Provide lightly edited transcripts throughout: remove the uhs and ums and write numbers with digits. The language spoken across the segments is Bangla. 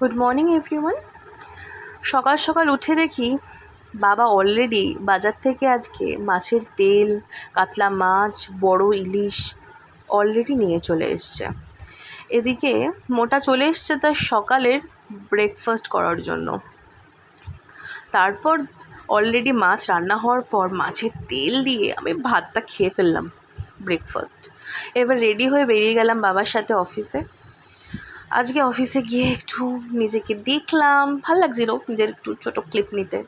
Good morning everyone. সকাল সকাল উঠে দেখি বাবা অলরেডি বাজার থেকে আজকে মাছের তেল, কাতলা মাছ, বড় ইলিশ অলরেডি নিয়ে চলে এসছে। এদিকে মোটা চলে এসছে তার সকালের ব্রেকফাস্ট করার জন্য। তারপর অলরেডি মাছ রান্না হওয়ার পর মাছের তেল দিয়ে আমি ভাতটা খেয়ে ফেললাম ব্রেকফাস্ট। এবার রেডি হয়ে বেরিয়ে গেলাম বাবার সাথে অফিসে। আজকে অফিসে গিয়ে একটু নিজেকে দেখলাম, ভাল লাগছিল নিজের একটু ছোটো ক্লিপ নিতে।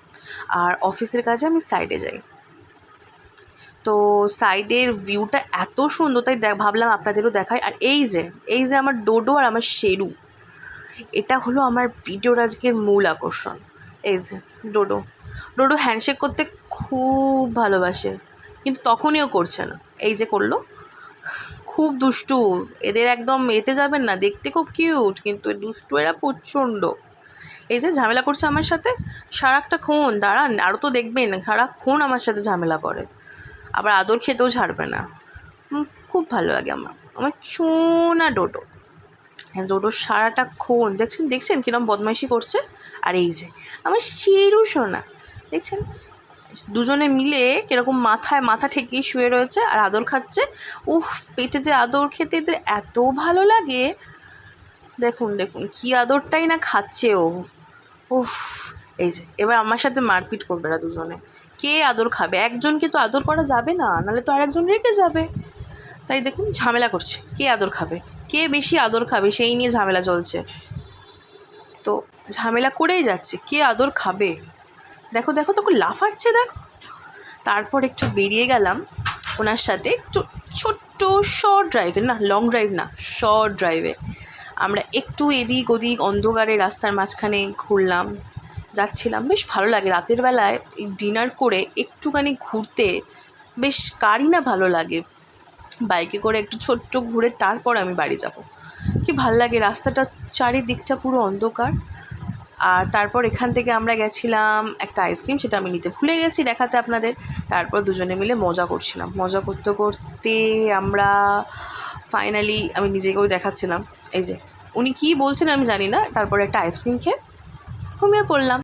আর অফিসের কাজে আমি সাইডে যাই, তো সাইডের ভিউটা এত সুন্দর, তাই ভাবলাম আপনাদেরও দেখাই। আর এই যে আমার ডোডো আর আমার শেরু, এটা হলো আমার ভিডিওর আজকের মূল আকর্ষণ। এই যে ডোডো হ্যান্ডশেক করতে খুব ভালোবাসে, কিন্তু তখনইও করছে না। এই যে করলো, খুব দুষ্টু। এদের একদম এতে যাবেন না, দেখতে খুব কিউট, কিন্তু দুষ্টু এরা প্রচণ্ড। এই যে ঝামেলা করছে আমার সাথে সারাক্ষণ, দাঁড়ান আরও তো দেখবেন, সারাক্ষণ আমার সাথে ঝামেলা করে, আবার আদর খেতেও ছাড়বে না। খুব ভালো লাগে আমার সোনা ডোডো সারাটাক্ষণ দেখছেন কিরম বদমাইশি করছে। আর এই যে আমার শেরু সোনা, দেখছেন দুজনে মিলে কিরকম মাথা ঠেকিয়ে শুয়ে রয়েছে আর আদর খাচ্ছে। পেটে যে আদর খেতে এদের এত ভালো লাগে, দেখুন কি আদরটাই না খাচ্ছে ও। এই যে এবার আমার সাথে মারপিট করবে না দুজনে, কে আদর খাবে। একজনকে তো আদর করা যাবে না, নাহলে তো আরেকজন রেগে যাবে। তাই দেখুন ঝামেলা করছে, কে আদর খাবে, কে বেশি আদর খাবে, সেই নিয়ে ঝামেলা চলছে। তো ঝামেলা করেই যাচ্ছে, কে আদর খাবে। দেখো তখন লাফাচ্ছে দেখো। তারপর একটু বেরিয়ে গেলাম ওনার সাথে, একটু ছোট্ট শর্ট ড্রাইভে, না লং ড্রাইভ না, শর্ট ড্রাইভে আমরা একটু এদিক ওদিক অন্ধকারে রাস্তার মাঝখানে ঘুরলাম, যাচ্ছিলাম। বেশ ভালো লাগে রাতের বেলায় ডিনার করে একটুখানি ঘুরতে, বেশ কারই না ভালো লাগে। বাইকে করে একটু ছোট্ট ঘুরে তারপর আমি বাড়ি যাব, কি ভাল লাগে। রাস্তাটা চারিদিকটা পুরো অন্ধকার। আর তারপর এখান থেকে আমরা গেছিলাম একটা আইসক্রিম, সেটা আমি নিতে ভুলে গেছি দেখাতে আপনাদের। তারপর দুজনে মিলে মজা করছিলাম, মজা করতে করতে আমরা ফাইনালি, আমি নিজেকেও দেখাচ্ছিলাম। এই যে উনি কী বলছেন আমি জানি না, তারপর একটা আইসক্রিম খেয়ে ঘুমিয়ে পড়লাম।